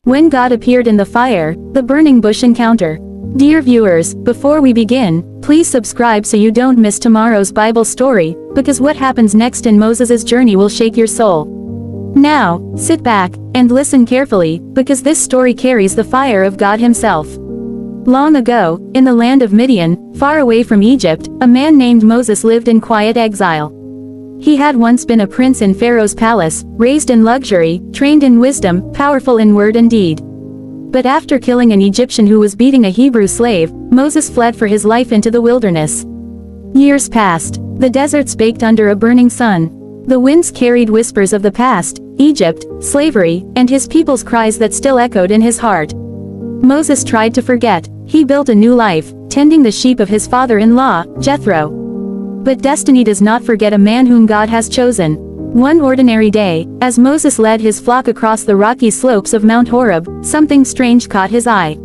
When God appeared in the fire, the burning bush encounter. Dear viewers, before we begin, please subscribe so you don't miss tomorrow's Bible story, because what happens next in Moses' journey will shake your soul. Now, sit back and listen carefully, because this story carries the fire of God himself. Long ago, in the land of Midian, far away from Egypt, a man named Moses lived in quiet exile. He had once been a prince in Pharaoh's palace, raised in luxury, trained in wisdom, powerful in word and deed. But after killing an Egyptian who was beating a Hebrew slave, Moses fled for his life into the wilderness. Years passed. The deserts baked under a burning sun. The winds carried whispers of the past, Egypt, slavery, and his people's cries that still echoed in his heart. Moses tried to forget. He built a new life, tending the sheep of his father-in-law, Jethro. But destiny does not forget a man whom God has chosen. One ordinary day, as Moses led his flock across the rocky slopes of Mount Horeb, something strange caught his eye.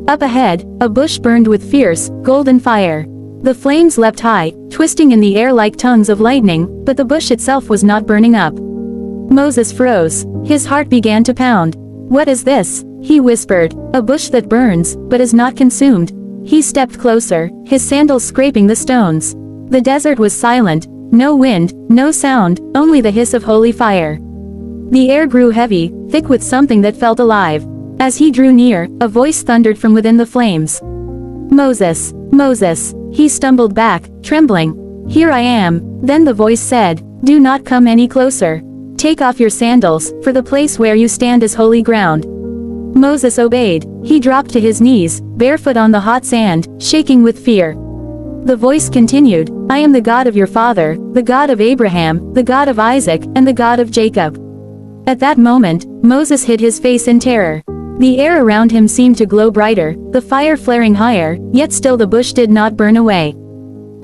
Up ahead, a bush burned with fierce, golden fire. The flames leapt high, twisting in the air like tongues of lightning, but the bush itself was not burning up. Moses froze. His heart began to pound. "What is this?" he whispered. "A bush that burns, but is not consumed." He stepped closer, his sandals scraping the stones. The desert was silent, no wind, no sound, only the hiss of holy fire. The air grew heavy, thick with something that felt alive. As he drew near, a voice thundered from within the flames. "Moses, Moses!" He stumbled back, trembling. "Here I am." Then the voice said, "Do not come any closer. Take off your sandals, for the place where you stand is holy ground." Moses obeyed. He dropped to his knees, barefoot on the hot sand, shaking with fear. The voice continued, "I am the God of your father, the God of Abraham, the God of Isaac, and the God of Jacob." At that moment, Moses hid his face in terror. The air around him seemed to glow brighter, the fire flaring higher, yet still the bush did not burn away.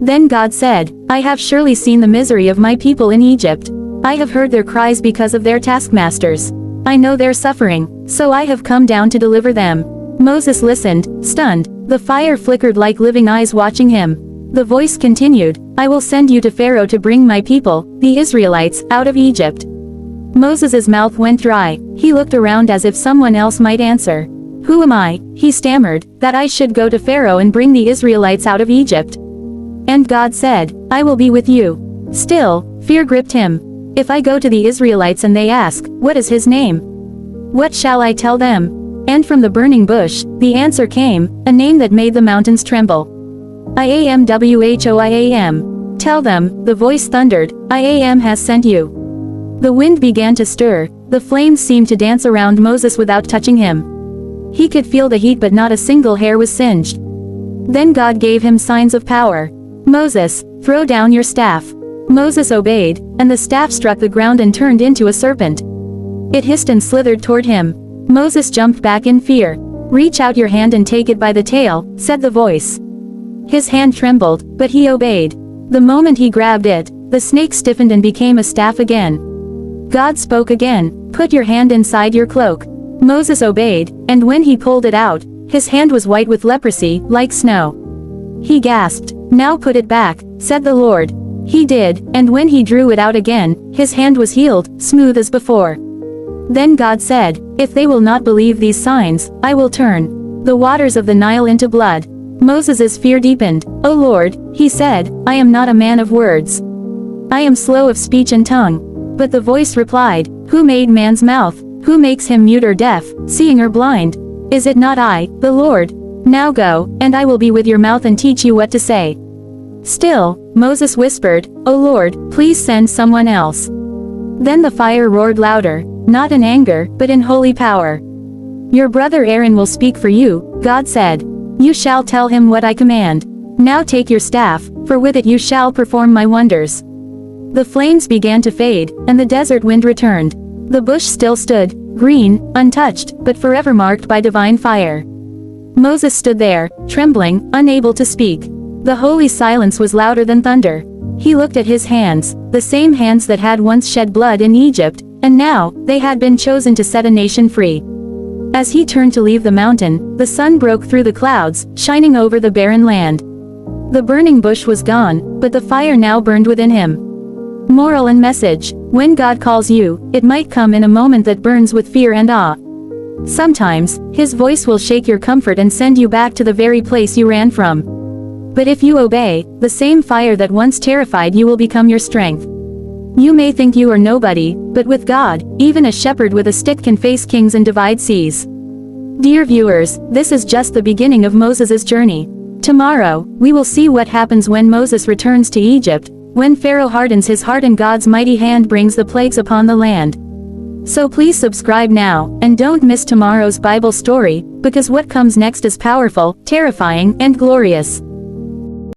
Then God said, "I have surely seen the misery of my people in Egypt. I have heard their cries because of their taskmasters. I know their suffering, so I have come down to deliver them." Moses listened, stunned. The fire flickered like living eyes watching him. The voice continued, "I will send you to Pharaoh to bring my people, the Israelites, out of Egypt." Moses' mouth went dry. He looked around as if someone else might answer. "Who am I," he stammered, "that I should go to Pharaoh and bring the Israelites out of Egypt?" And God said, "I will be with you." Still, fear gripped him. "If I go to the Israelites and they ask, 'What is his name?' What shall I tell them?" And from the burning bush, the answer came, a name that made the mountains tremble. "I-am-Whoiam. Tell them," the voice thundered, "I-am has sent you." The wind began to stir, the flames seemed to dance around Moses without touching him. He could feel the heat but not a single hair was singed. Then God gave him signs of power. "Moses, throw down your staff." Moses obeyed, and the staff struck the ground and turned into a serpent. It hissed and slithered toward him. Moses jumped back in fear. "Reach out your hand and take it by the tail," said the voice. His hand trembled, but he obeyed. The moment he grabbed it, the snake stiffened and became a staff again. God spoke again, "Put your hand inside your cloak." Moses obeyed, and when he pulled it out, his hand was white with leprosy, like snow. He gasped. "Now put it back," said the Lord. He did, and when he drew it out again, his hand was healed, smooth as before. Then God said, "If they will not believe these signs, I will turn the waters of the Nile into blood." Moses' fear deepened. "O Lord," he said, "I am not a man of words. I am slow of speech and tongue." But the voice replied, "Who made man's mouth? Who makes him mute or deaf, seeing or blind? Is it not I, the Lord? Now go, and I will be with your mouth and teach you what to say." Still, Moses whispered, "O Lord, please send someone else." Then the fire roared louder, not in anger, but in holy power. "Your brother Aaron will speak for you," God said. "You shall tell him what I command. Now take your staff, for with it you shall perform my wonders." The flames began to fade, and the desert wind returned. The bush still stood, green, untouched, but forever marked by divine fire. Moses stood there, trembling, unable to speak. The holy silence was louder than thunder. He looked at his hands, the same hands that had once shed blood in Egypt, and now, they had been chosen to set a nation free. As he turned to leave the mountain, the sun broke through the clouds, shining over the barren land. The burning bush was gone, but the fire now burned within him. Moral and message: when God calls you, it might come in a moment that burns with fear and awe. Sometimes, his voice will shake your comfort and send you back to the very place you ran from. But if you obey, the same fire that once terrified you will become your strength. You may think you are nobody, but with God, even a shepherd with a stick can face kings and divide seas. Dear viewers, this is just the beginning of Moses' journey. Tomorrow, we will see what happens when Moses returns to Egypt, when Pharaoh hardens his heart and God's mighty hand brings the plagues upon the land. So please subscribe now, and don't miss tomorrow's Bible story, because what comes next is powerful, terrifying, and glorious.